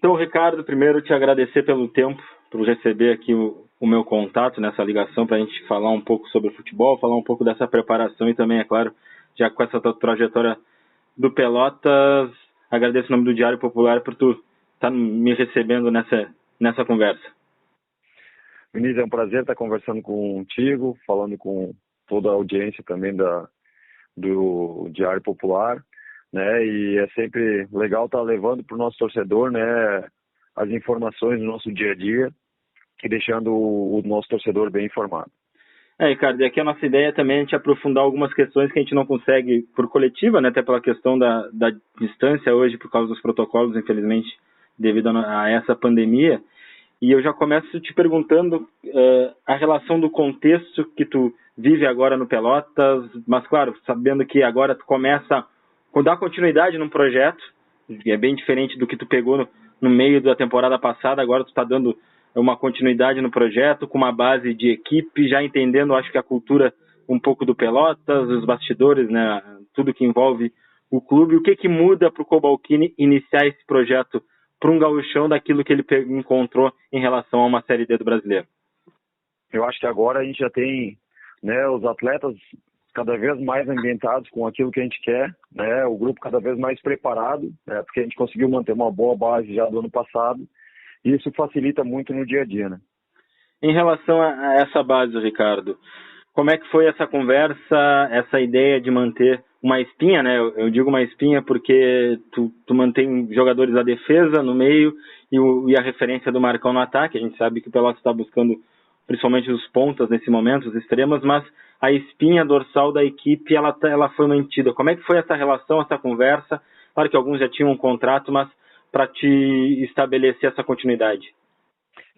Então, Ricardo, primeiro te agradecer pelo tempo, por receber aqui o meu contato nessa ligação para a gente falar um pouco sobre o futebol, falar um pouco dessa preparação e também, é claro, já com essa tua trajetória do Pelotas, agradeço o nome do Diário Popular por tu estar me recebendo nessa conversa. Vinícius, é um prazer estar conversando contigo, falando com toda a audiência também do Diário Popular, né? E é sempre legal estar levando para o nosso torcedor, né, as informações do nosso dia a dia e deixando o nosso torcedor bem informado. Ricardo, e aqui a nossa ideia também é a gente aprofundar algumas questões que a gente não consegue por coletiva, né, até pela questão da distância hoje, por causa dos protocolos, infelizmente, devido a essa pandemia. E eu já começo te perguntando a relação do contexto que tu vive agora no Pelotas, mas claro, sabendo que agora tu começa a dar continuidade num projeto, que é bem diferente do que tu pegou no meio da temporada passada, agora tu está dando uma continuidade no projeto, com uma base de equipe, já entendendo, acho que a cultura um pouco do Pelotas, os bastidores, né, tudo que envolve o clube. O que muda para o Cobalcini iniciar esse projeto para um gauchão daquilo que ele encontrou em relação a uma Série D do Brasileiro? Eu acho que agora a gente já tem, né, os atletas cada vez mais ambientados com aquilo que a gente quer, né, o grupo cada vez mais preparado, né, porque a gente conseguiu manter uma boa base já do ano passado, e isso facilita muito no dia a dia, né? Em relação a essa base, Ricardo, como é que foi essa conversa, essa ideia de manter uma espinha, né? Eu digo uma espinha porque tu mantém jogadores da defesa no meio e a referência do Marcão no ataque. A gente sabe que o Pelotas está buscando principalmente os pontas nesse momento, os extremos, mas a espinha dorsal da equipe ela foi mantida. Como é que foi essa relação, essa conversa? Claro que alguns já tinham um contrato, mas para te estabelecer essa continuidade.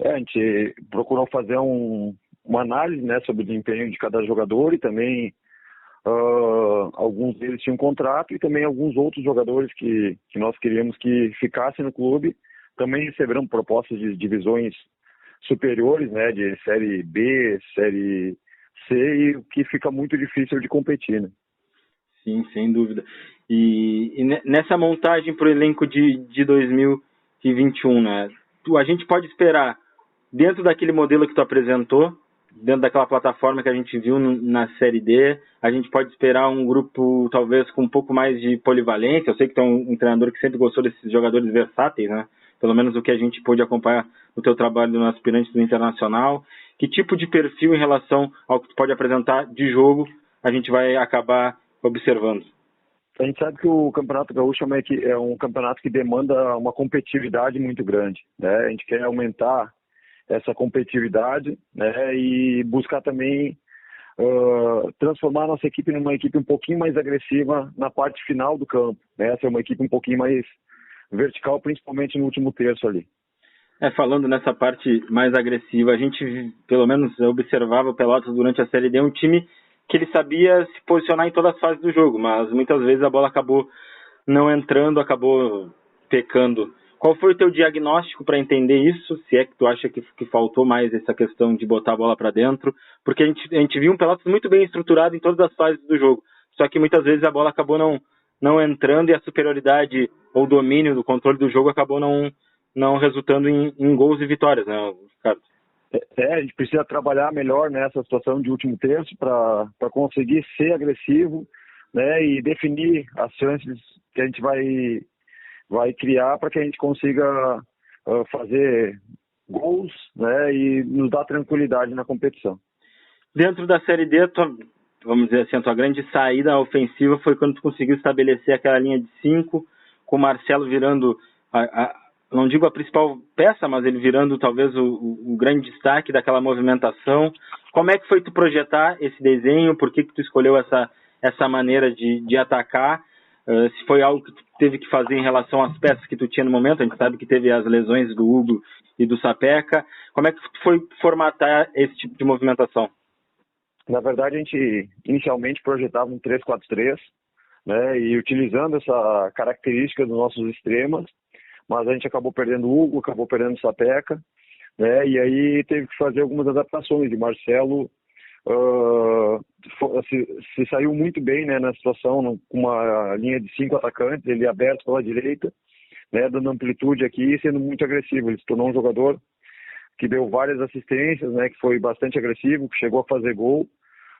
A gente procurou fazer uma análise, né, sobre o desempenho de cada jogador e também alguns deles tinham contrato e também alguns outros jogadores que nós queríamos que ficassem no clube também receberam propostas de divisões superiores, né, de Série B, Série C, e o que fica muito difícil de competir, né? Sim, sem dúvida. E nessa montagem para o elenco de 2021, né, a gente pode esperar, dentro daquele modelo que tu apresentou, dentro daquela plataforma que a gente viu na Série D, a gente pode esperar um grupo talvez com um pouco mais de polivalência. Eu sei que tu é um treinador que sempre gostou desses jogadores versáteis, né? Pelo menos o que a gente pôde acompanhar no teu trabalho no aspirante do Internacional. Que tipo de perfil em relação ao que tu pode apresentar de jogo a gente vai acabar observando? A gente sabe que o Campeonato Gaúcho é um campeonato que demanda uma competitividade muito grande, né? A gente quer aumentar essa competitividade, né, e buscar também transformar a nossa equipe numa equipe um pouquinho mais agressiva na parte final do campo, né, ser uma equipe um pouquinho mais vertical, principalmente no último terço ali. Falando nessa parte mais agressiva, a gente, pelo menos, observava o Pelotas durante a Série D, um time que ele sabia se posicionar em todas as fases do jogo, mas muitas vezes a bola acabou não entrando, acabou pecando. Qual foi o teu diagnóstico para entender isso? Se é que tu acha que faltou mais essa questão de botar a bola para dentro? Porque a gente viu um Pelotas muito bem estruturado em todas as fases do jogo, só que muitas vezes a bola acabou não entrando e a superioridade ou domínio do controle do jogo acabou não resultando em gols e vitórias, né, Ricardo? A gente precisa trabalhar melhor nessa situação de último terço para conseguir ser agressivo, né, e definir as chances que a gente vai criar para que a gente consiga fazer gols, né, e nos dar tranquilidade na competição. Dentro da Série D, vamos dizer assim, a tua grande saída ofensiva foi quando tu conseguiu estabelecer aquela linha de 5, com o Marcelo virando, não digo a principal peça, mas ele virando talvez o grande destaque daquela movimentação. Como é que foi tu projetar esse desenho? Por que tu escolheu essa maneira de atacar? Se foi algo que tu teve que fazer em relação às peças que tu tinha no momento? A gente sabe que teve as lesões do Hugo e do Sapeca. Como é que tu foi formatar esse tipo de movimentação? Na verdade, a gente inicialmente projetava um 3-4-3, né, e utilizando essa característica dos nossos extremos, mas a gente acabou perdendo o Hugo, acabou perdendo o Sapeca, né, e aí teve que fazer algumas adaptações. E Marcelo se saiu muito bem, né, na situação, com uma linha de 5 atacantes, ele aberto pela direita, né, dando amplitude aqui e sendo muito agressivo. Ele se tornou um jogador que deu várias assistências, né, que foi bastante agressivo, que chegou a fazer gol,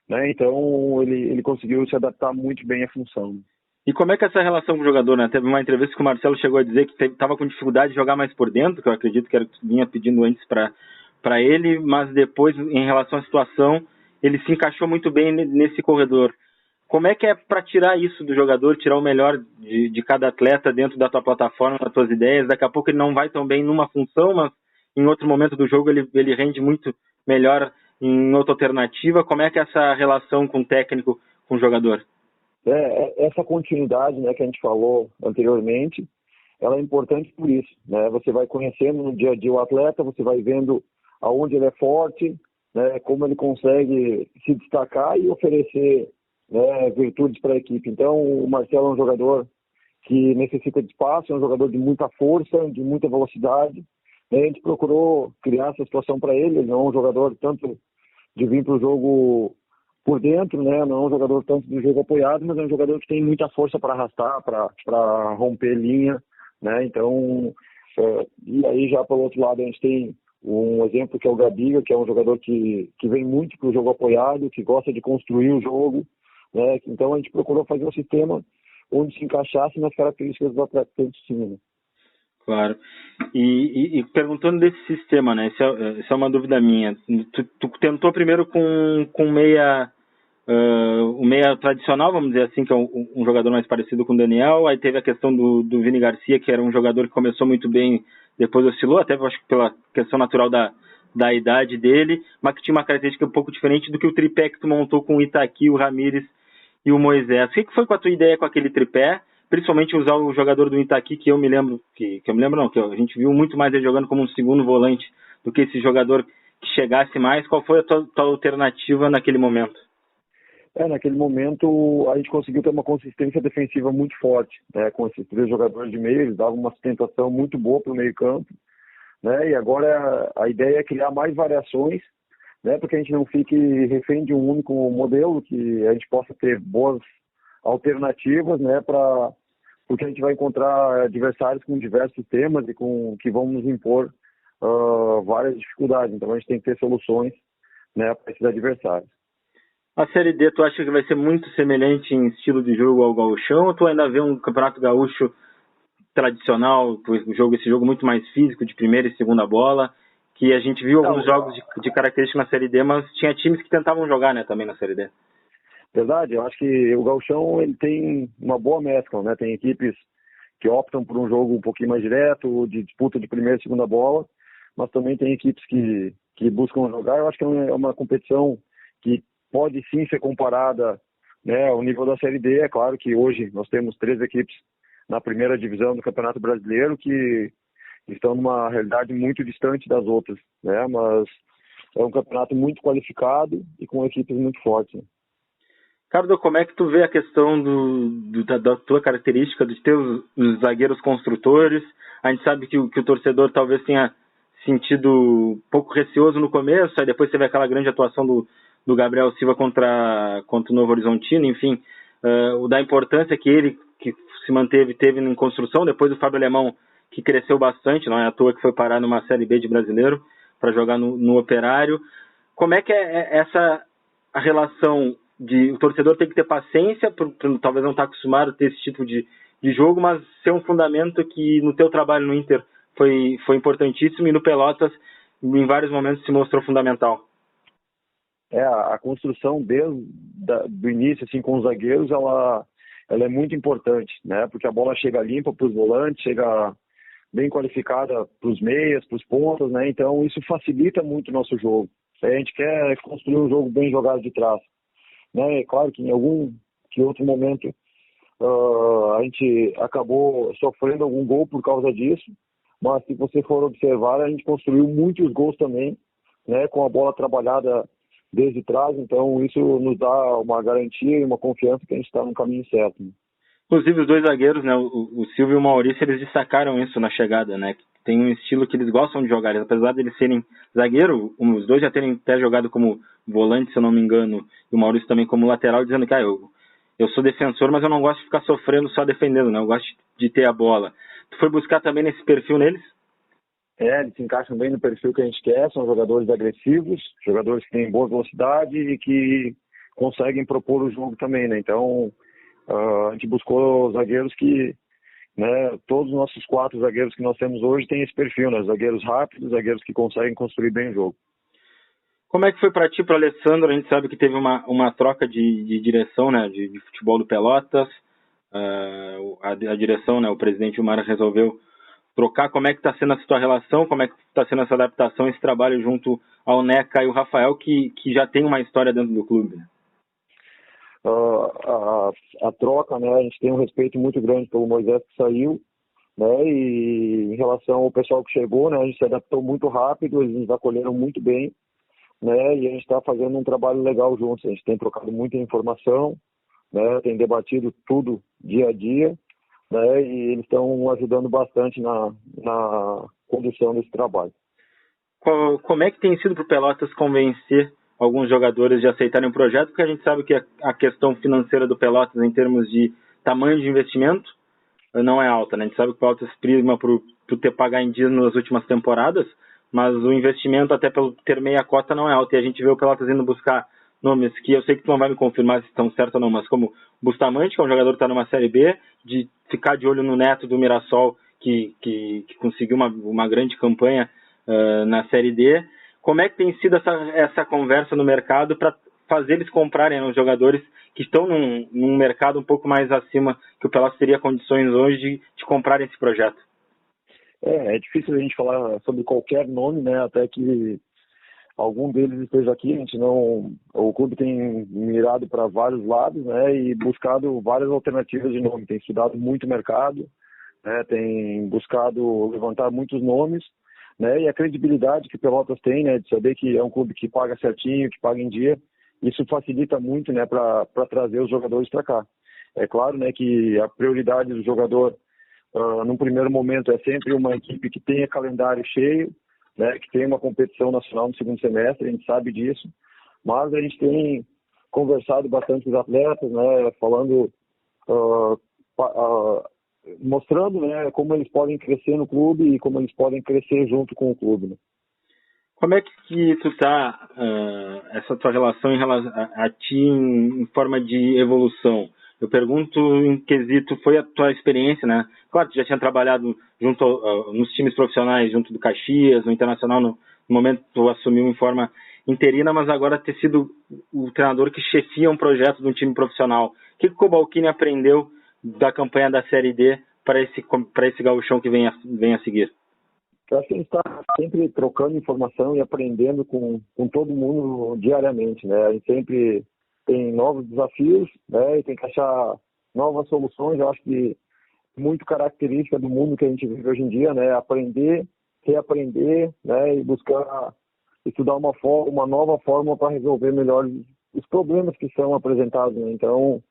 né, então ele conseguiu se adaptar muito bem à função. E como é que é essa relação com o jogador, né? Teve uma entrevista que o Marcelo chegou a dizer que estava com dificuldade de jogar mais por dentro, que eu acredito que era o que vinha pedindo antes para ele, mas depois, em relação à situação, ele se encaixou muito bem nesse corredor. Como é que é para tirar isso do jogador, tirar o melhor de cada atleta dentro da tua plataforma, das tuas ideias? Daqui a pouco ele não vai tão bem numa função, mas em outro momento do jogo ele rende muito melhor em outra alternativa. Como é que é essa relação com o técnico, com o jogador? Essa continuidade, né, que a gente falou anteriormente, ela é importante por isso, né? Você vai conhecendo no dia a dia o atleta, você vai vendo aonde ele é forte, né, como ele consegue se destacar e oferecer, né, virtudes para a equipe. Então, o Marcelo é um jogador que necessita de espaço, é um jogador de muita força, de muita velocidade. A gente procurou criar essa situação para ele. Ele não é um jogador tanto de vir para o jogo por dentro, né? Não é um jogador tanto do jogo apoiado, mas é um jogador que tem muita força para arrastar, para romper linha, né? Então, e aí já pelo outro lado a gente tem um exemplo que é o Gabiga, que é um jogador que vem muito para o jogo apoiado, que gosta de construir o jogo, né? Então a gente procurou fazer um sistema onde se encaixasse nas características do atleta que a gente tinha, né? Claro. E perguntando desse sistema, né? Essa é uma dúvida minha. Tu tentou primeiro com meia, o meia tradicional, vamos dizer assim, que é um jogador mais parecido com o Daniel. Aí teve a questão do Vini Garcia, que era um jogador que começou muito bem, depois oscilou, até acho que pela questão natural da idade dele, mas que tinha uma característica um pouco diferente do que o tripé que tu montou com o Itaqui, o Ramires e o Moisés. O que foi com a tua ideia com aquele tripé? Principalmente usar o jogador do Itaqui, que eu me lembro, que a gente viu muito mais ele jogando como um segundo volante do que esse jogador que chegasse mais. Qual foi a tua alternativa naquele momento? Naquele momento a gente conseguiu ter uma consistência defensiva muito forte, né? Com esses 3 jogadores de meio, eles davam uma sustentação muito boa para o meio campo, né? E agora a ideia é criar mais variações, né? Para que a gente não fique refém de um único modelo, que a gente possa ter boas alternativas, né? Porque a gente vai encontrar adversários com diversos temas e que vão nos impor várias dificuldades. Então a gente tem que ter soluções, né, para esses adversários. A Série D, tu acha que vai ser muito semelhante em estilo de jogo ao Gauchão, ou tu ainda vê um Campeonato Gaúcho tradicional, esse jogo muito mais físico, de primeira e segunda bola, que a gente viu alguns jogos de característica na Série D, mas tinha times que tentavam jogar, né, também na Série D. Verdade, eu acho que o Gauchão ele tem uma boa mescla, né? Tem equipes que optam por um jogo um pouquinho mais direto, de disputa de primeira e segunda bola, mas também tem equipes que buscam jogar. Eu acho que é uma competição que pode sim ser comparada, né, ao nível da Série D. É claro que hoje nós temos 3 equipes na primeira divisão do Campeonato Brasileiro que estão numa realidade muito distante das outras, né? Mas é um campeonato muito qualificado e com equipes muito fortes, né? Ricardo, como é que tu vê a questão da tua característica de ter os zagueiros construtores? A gente sabe que o torcedor talvez tenha sentido um pouco receoso no começo, aí depois teve aquela grande atuação do Gabriel Silva contra o Novo Horizontino, enfim, o da importância que ele que se teve em construção, depois o Fábio Alemão, que cresceu bastante, não é à toa que foi parar numa Série B de Brasileiro para jogar no Operário. Como é que é essa a relação o torcedor tem que ter paciência, por talvez não estar acostumado a ter esse tipo de jogo, mas ser um fundamento que no teu trabalho no Inter foi importantíssimo e no Pelotas em vários momentos se mostrou fundamental. A construção desde do início assim com os zagueiros ela é muito importante, né? Porque a bola chega limpa para os volantes, chega bem qualificada para os meias, para os pontas, né? Então isso facilita muito o nosso jogo. A gente quer construir um jogo bem jogado de trás, né? É claro que em algum que outro momento a gente acabou sofrendo algum gol por causa disso, mas se você for observar, a gente construiu muitos gols também, né? Com a bola trabalhada desde trás, então isso nos dá uma garantia e uma confiança que a gente está no caminho certo. Né? Inclusive os 2 zagueiros, né, o Silvio e o Maurício, eles destacaram isso na chegada, né? Tem um estilo que eles gostam de jogar, apesar de eles serem zagueiro, os 2 já terem até jogado como volante, se eu não me engano, e o Maurício também como lateral, dizendo que eu sou defensor, mas eu não gosto de ficar sofrendo só defendendo, né? Eu gosto de ter a bola. Tu foi buscar também nesse perfil neles? Eles se encaixam bem no perfil que a gente quer, são jogadores agressivos, jogadores que têm boa velocidade e que conseguem propor o jogo também, né? Então, a gente buscou zagueiros que, né, todos os nossos 4 zagueiros que nós temos hoje têm esse perfil, né? Zagueiros rápidos, zagueiros que conseguem construir bem o jogo. Como é que foi para ti, para o Alessandro? A gente sabe que teve uma troca de direção, né, de futebol do Pelotas. A direção, né, o presidente Umar resolveu trocar. Como é que está sendo essa tua relação? Como é que está sendo essa adaptação, esse trabalho junto ao Neca e o Rafael, que já tem uma história dentro do clube? A troca, né, a gente tem um respeito muito grande pelo Moisés que saiu, né, e em relação ao pessoal que chegou, né, a gente se adaptou muito rápido, eles nos acolheram muito bem, né, e a gente está fazendo um trabalho legal juntos. A gente tem trocado muita informação, né, tem debatido tudo dia a dia, né, e eles estão ajudando bastante na condução desse trabalho. Como é que tem sido para o Pelotas convencer alguns jogadores de aceitarem o projeto? Porque a gente sabe que a questão financeira do Pelotas, em termos de tamanho de investimento, não é alta, né? A gente sabe que o Pelotas prisma por ter pagar em dia nas últimas temporadas, mas o investimento, até pelo ter meia cota, não é alto. E a gente vê o Pelotas indo buscar nomes que eu sei que tu não vai me confirmar se estão certos ou não, mas como Bustamante, que é um jogador que está numa Série B, de ficar de olho no Neto do Mirassol, que conseguiu uma grande campanha na Série D. Como é que tem sido essa conversa no mercado para fazer eles comprarem os jogadores que estão num mercado um pouco mais acima, que o Pelotas teria condições hoje de comprarem esse projeto? É difícil a gente falar sobre qualquer nome, né, até que algum deles esteja aqui. A gente não, o clube tem mirado para vários lados, né, e buscado várias alternativas de nome, tem estudado muito o mercado, né, tem buscado levantar muitos nomes, né, e a credibilidade que o Pelotas tem, né, de saber que é um clube que paga certinho, que paga em dia, isso facilita muito, né, para trazer os jogadores para cá. É claro, né, que a prioridade do jogador, num primeiro momento, é sempre uma equipe que tenha calendário cheio, né, que tenha uma competição nacional no segundo semestre, a gente sabe disso, mas a gente tem conversado bastante com os atletas, né, falando, mostrando, né, como eles podem crescer no clube e como eles podem crescer junto com o clube, né? Como é que tu tá, essa tua relação em relação a ti em forma de evolução? Eu pergunto em quesito, foi a tua experiência, né? Claro, tu já tinha trabalhado junto nos times profissionais, junto do Caxias, no Internacional, no momento que tu assumiu em forma interina, mas agora ter sido o treinador que chefia um projeto de um time profissional. O que o Cobalcini aprendeu da campanha da Série D para esse gauchão que vem a seguir? Eu acho que a gente está sempre trocando informação e aprendendo com todo mundo diariamente, né? A gente sempre tem novos desafios, né? E tem que achar novas soluções. Eu acho que muito característica do mundo que a gente vive hoje em dia, né? Aprender, reaprender, né? E buscar estudar uma nova forma para resolver melhor os problemas que são apresentados, né? Então,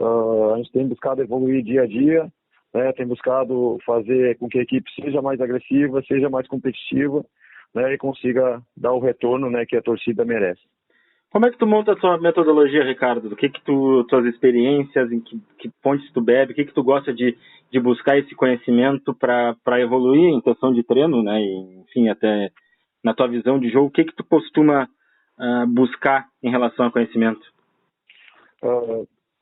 a gente tem buscado evoluir dia a dia, né, tem buscado fazer com que a equipe seja mais agressiva, seja mais competitiva, né, e consiga dar o retorno, né, que a torcida merece. Como é que tu monta a tua metodologia, Ricardo? Do que tuas experiências, em que fontes tu bebe, o que tu gosta de buscar esse conhecimento para evoluir em questão de treino, né? E, enfim, até na tua visão de jogo, o que tu costuma buscar em relação ao conhecimento?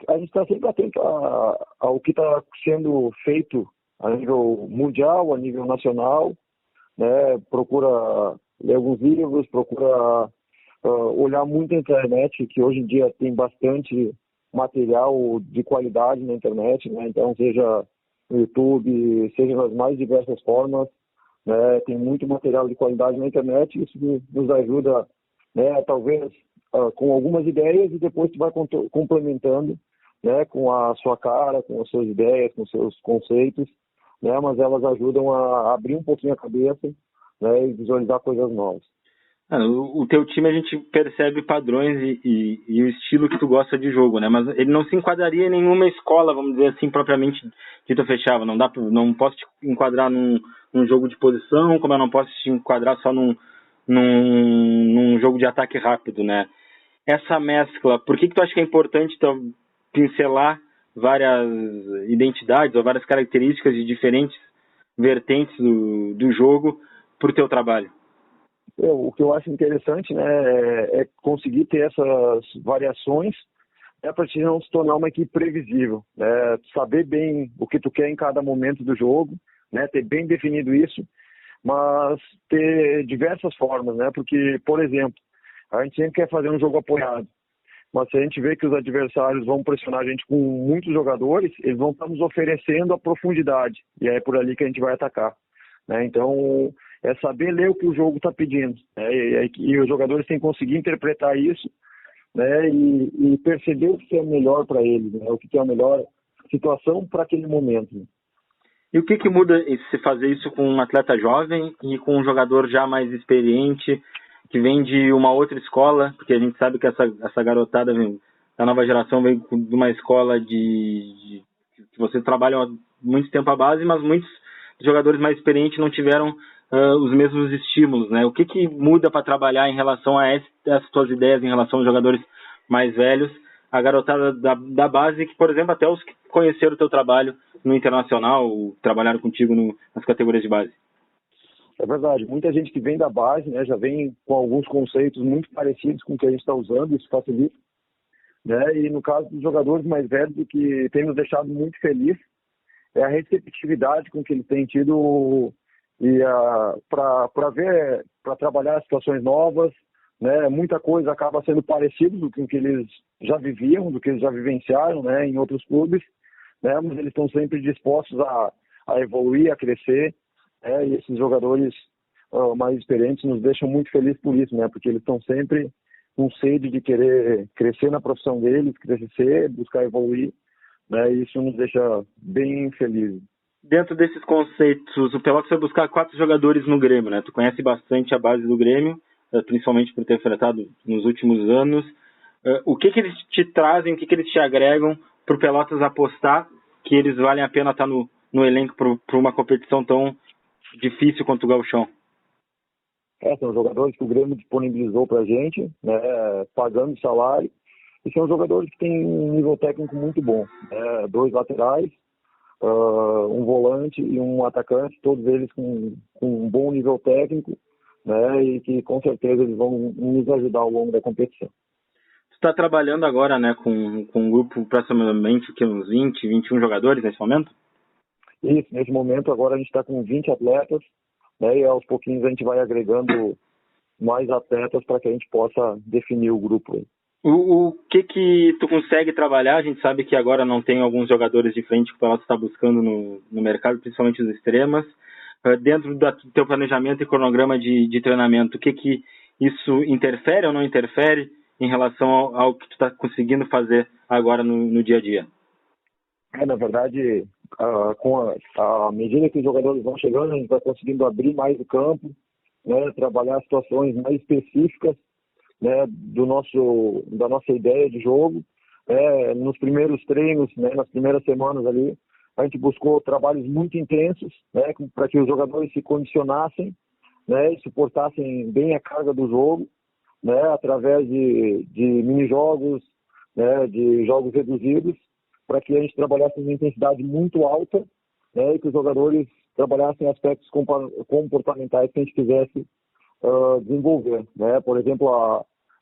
A gente está sempre atento ao que está sendo feito a nível mundial, a nível nacional, né? Procura ler alguns livros, procura olhar muito a internet, que hoje em dia tem bastante material de qualidade na internet, né? Então, seja no YouTube, seja nas mais diversas formas, né? Tem muito material de qualidade na internet, e isso nos ajuda, né? Talvez com algumas ideias, e depois tu vai complementando, né? Com a sua cara, com as suas ideias, com os seus conceitos, né? Mas elas ajudam a abrir um pouquinho a cabeça, né? E visualizar coisas novas. O teu time a gente percebe padrões e o estilo que tu gosta de jogo, né? Mas ele não se enquadraria em nenhuma escola, vamos dizer assim, propriamente dita fechada. Não posso te enquadrar num jogo de posição, como eu não posso te enquadrar só num jogo de ataque rápido, né? Essa mescla, por que tu acha que é importante pincelar várias identidades ou várias características de diferentes vertentes do jogo para o teu trabalho? O que eu acho interessante, né, é conseguir ter essas variações, para te não se tornar uma equipe previsível, né, saber bem o que tu quer em cada momento do jogo, né, ter bem definido isso, mas ter diversas formas, né, porque, por exemplo, a gente sempre quer fazer um jogo apoiado, mas se a gente vê que os adversários vão pressionar a gente com muitos jogadores, eles vão estar nos oferecendo a profundidade, e é por ali que a gente vai atacar, né, então é saber ler o que o jogo está pedindo, né, e os jogadores têm que conseguir interpretar isso, né, e perceber o que é melhor para eles, né, o que é a melhor situação para aquele momento. Né. E o que muda se fazer isso com um atleta jovem e com um jogador já mais experiente, que vem de uma outra escola? Porque a gente sabe que essa garotada da nova geração vem de uma escola que vocês trabalham há muito tempo à base, mas muitos jogadores mais experientes não tiveram os mesmos estímulos, né? O que muda para trabalhar em relação a essas tuas ideias, em relação aos jogadores mais velhos, a garotada da base, que, por exemplo, até os que conheceram o teu trabalho no Internacional, trabalharam contigo nas categorias de base? É verdade, muita gente que vem da base, né, já vem com alguns conceitos muito parecidos com o que a gente está usando, isso facilita, né, e no caso dos jogadores mais velhos, o que tem nos deixado muito feliz é a receptividade com que eles têm tido e para trabalhar situações novas, né, muita coisa acaba sendo parecido do que eles já viviam, do que eles já vivenciaram, né, em outros clubes, né, mas eles estão sempre dispostos a evoluir, a crescer, né, e esses jogadores mais experientes nos deixam muito felizes por isso, né, porque eles estão sempre com sede de querer crescer na profissão deles, crescer, buscar evoluir, né, e isso nos deixa bem felizes. Dentro desses conceitos, o Pelotas vai buscar 4 jogadores no Grêmio, né? Tu conhece bastante a base do Grêmio, principalmente por ter enfrentado nos últimos anos. O que eles te trazem, o que eles te agregam para o Pelotas apostar que eles valem a pena estar no elenco para uma competição tão difícil quanto o Gauchão? São jogadores que o Grêmio disponibilizou para a gente, né, pagando salário, e são jogadores que têm um nível técnico muito bom, né, 2 laterais, um volante e um atacante, todos eles com um bom nível técnico, né, e que com certeza eles vão nos ajudar ao longo da competição. Tu está trabalhando agora, né, com um grupo aproximadamente uns 20, 21 jogadores nesse momento? Isso, nesse momento agora a gente está com 20 atletas, né, e aos pouquinhos a gente vai agregando mais atletas para que a gente possa definir o grupo aí. O que tu consegue trabalhar? A gente sabe que agora não tem alguns jogadores de frente que o Pelotas está buscando no mercado, principalmente os extremas. Dentro do teu planejamento e cronograma de treinamento, o que isso interfere ou não interfere em relação ao que tu está conseguindo fazer agora no dia a dia? Na verdade, com a medida que os jogadores vão chegando, a gente vai conseguindo abrir mais o campo, né, trabalhar situações mais específicas, né, da nossa ideia de jogo. Nos primeiros treinos, né, nas primeiras semanas ali, a gente buscou trabalhos muito intensos, né, para que os jogadores se condicionassem, né, e suportassem bem a carga do jogo, né, através de mini-jogos, né, de jogos reduzidos, para que a gente trabalhasse uma intensidade muito alta, né, e que os jogadores trabalhassem aspectos comportamentais que a gente quisesse desenvolver, né? Por exemplo,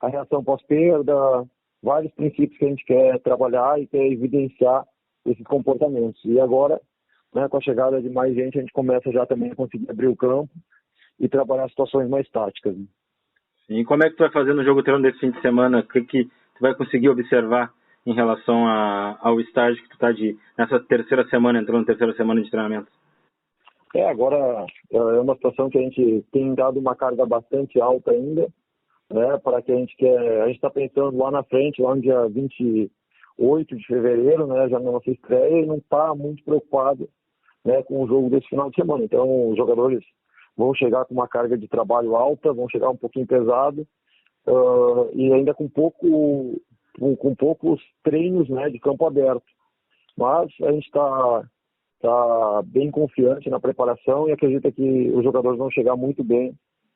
a reação pós-perda, vários princípios que a gente quer trabalhar e quer evidenciar esses comportamentos. E agora, né, com a chegada de mais gente, a gente começa já também a conseguir abrir o campo e trabalhar situações mais táticas. Né? E como é que tu vai fazer no jogo treino desse fim de semana? O que tu vai conseguir observar em relação ao estágio que tu está nessa terceira semana, entrando na terceira semana de treinamento? Agora é uma situação que a gente tem dado uma carga bastante alta ainda, né, para que a gente está pensando lá na frente, lá no dia 28 de fevereiro, né, já na nossa estreia, e não está muito preocupado, né, com o jogo desse final de semana. Então, os jogadores vão chegar com uma carga de trabalho alta, vão chegar um pouquinho pesado, e ainda com poucos treinos, né, de campo aberto. Mas a gente está bem confiante na preparação e acredita que os jogadores vão chegar muito bem,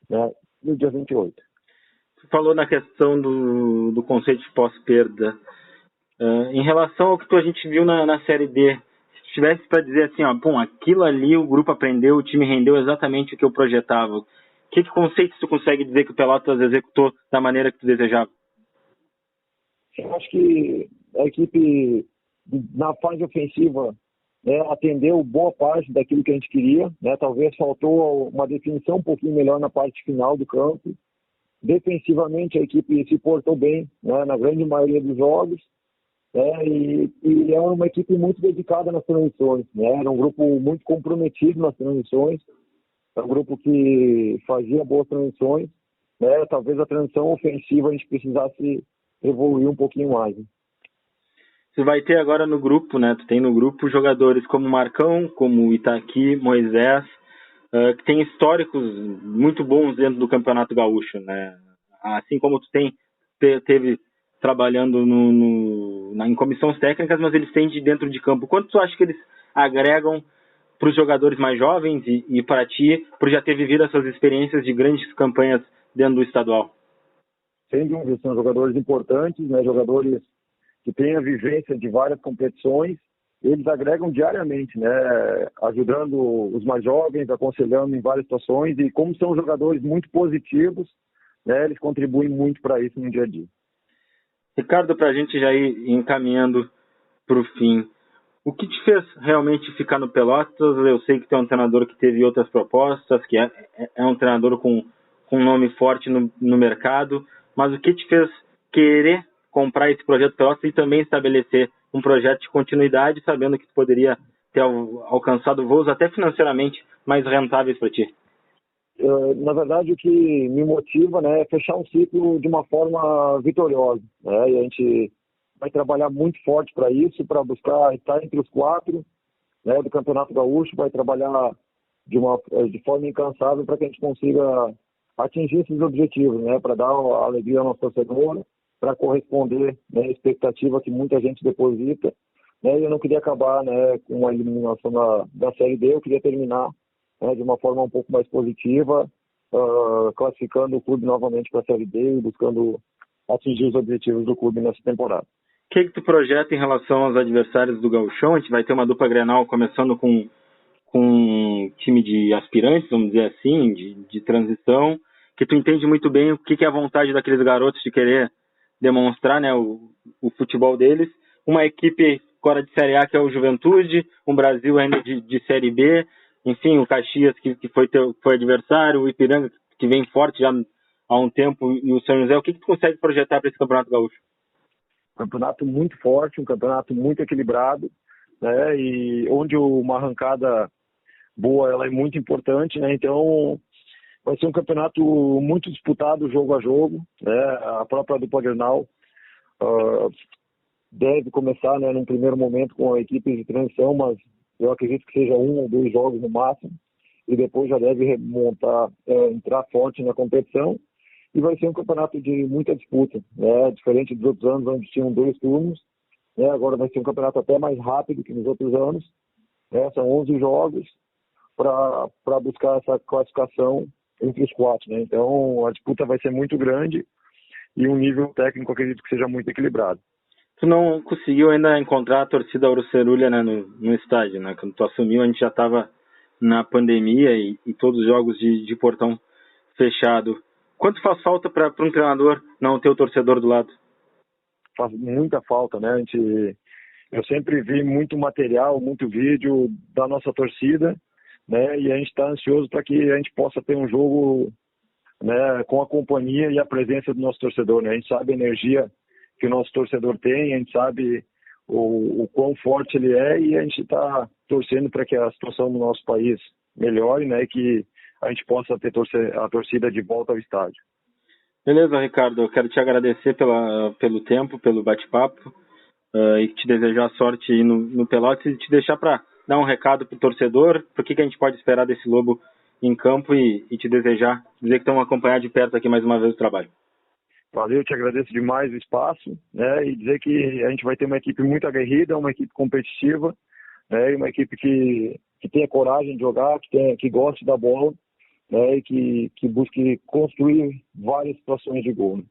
né, no dia 28. Você falou na questão do conceito de pós-perda. Em relação ao que a gente viu na Série D, tivesse para dizer assim, ó, bom, aquilo ali o grupo aprendeu, o time rendeu exatamente o que eu projetava, que conceitos tu consegue dizer que o Pelotas executou da maneira que tu desejava? Eu acho que a equipe, na fase ofensiva, né, atendeu boa parte daquilo que a gente queria, né? Talvez faltou uma definição um pouquinho melhor na parte final do campo. Defensivamente, a equipe se portou bem, né, na grande maioria dos jogos, né? E é uma equipe muito dedicada nas transições, né? Era um grupo muito comprometido nas transições, é um grupo que fazia boas transições, né? Talvez a transição ofensiva a gente precisasse evoluir um pouquinho mais. Né? Você vai ter agora no grupo, né? Tu tem no grupo jogadores como Marcão, como Itaqui, Moisés, que tem históricos muito bons dentro do Campeonato Gaúcho, né? Assim como tu teve trabalhando em comissões técnicas, mas eles têm de dentro de campo. Quanto tu acha que eles agregam para os jogadores mais jovens e para ti, por já ter vivido essas experiências de grandes campanhas dentro do estadual? Sem dúvida, são jogadores importantes, né? Jogadores que têm a vivência de várias competições. Eles agregam diariamente, né? Ajudando os mais jovens, aconselhando em várias situações. E como são jogadores muito positivos, né? Eles contribuem muito para isso no dia a dia. Ricardo, para a gente já ir encaminhando para o fim, o que te fez realmente ficar no Pelotas? Eu sei que tu é um treinador que teve outras propostas, que é um treinador com um nome forte no mercado, mas o que te fez querer comprar esse projeto Pelotas e também estabelecer um projeto de continuidade, sabendo que tu poderia ter alcançado voos até financeiramente mais rentáveis para ti? Na verdade, o que me motiva, né, é fechar um ciclo de uma forma vitoriosa, né? E a gente vai trabalhar muito forte para isso, para buscar estar entre os 4, né, do Campeonato Gaúcho, vai trabalhar de forma incansável para que a gente consiga atingir esses objetivos, né, para dar alegria ao nosso torcedor, para corresponder, né, à expectativa que muita gente deposita, né? E eu não queria acabar, né, com a eliminação da Série D, eu queria terminar, né, de uma forma um pouco mais positiva, classificando o clube novamente para a Série D e buscando atingir os objetivos do clube nessa temporada. O que tu projeta em relação aos adversários do Gauchão? A gente vai ter uma dupla Grenal começando com um time de aspirantes, vamos dizer assim, de transição, que tu entende muito bem o que é a vontade daqueles garotos de querer demonstrar, né, o futebol deles. Uma equipe fora de Série A, que é o Juventude, um Brasil ainda de Série B, enfim, o Caxias, que foi adversário, o Ipiranga, que vem forte já há um tempo, e o São José. O que tu consegue projetar para esse Campeonato Gaúcho? Campeonato muito forte, um campeonato muito equilibrado, né? E onde uma arrancada boa ela é muito importante, né? Então vai ser um campeonato muito disputado jogo a jogo, né? A própria dupla Grenal deve começar, né, num primeiro momento com a equipe de transição, mas eu acredito que seja 1 ou 2 jogos no máximo, e depois já deve remontar, entrar forte na competição, e vai ser um campeonato de muita disputa, né? Diferente dos outros anos onde tinham 2 turnos, né? Agora vai ser um campeonato até mais rápido que nos outros anos, né? São 11 jogos para buscar essa classificação entre os 4, né? Então a disputa vai ser muito grande e um nível técnico acredito que seja muito equilibrado. Tu não conseguiu ainda encontrar a torcida Aurocerulha, né, no estádio, né? Quando tu assumiu, a gente já estava na pandemia e todos os jogos de portão fechado. Quanto faz falta para um treinador não ter o torcedor do lado? Faz muita falta, né? Eu sempre vi muito material, muito vídeo da nossa torcida, né? E a gente está ansioso para que a gente possa ter um jogo, né, com a companhia e a presença do nosso torcedor, né? A gente sabe a energia que o nosso torcedor tem, a gente sabe o quão forte ele é e a gente está torcendo para que a situação do nosso país melhore, né? E que a gente possa ter a torcida de volta ao estádio. Beleza, Ricardo. Eu quero te agradecer pelo tempo, pelo bate-papo e te desejar sorte aí no Pelotas e te deixar para dar um recado para o torcedor, por que a gente pode esperar desse Lobo em campo e te dizer que estão acompanhando de perto aqui mais uma vez o trabalho. Valeu, te agradeço demais o espaço, né, e dizer que a gente vai ter uma equipe muito aguerrida, uma equipe competitiva, né, e uma equipe que tenha coragem de jogar, que goste da bola, né, e que busque construir várias situações de gol. Né?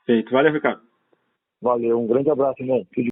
Feito. Valeu, Ricardo. Valeu, um grande abraço, irmão.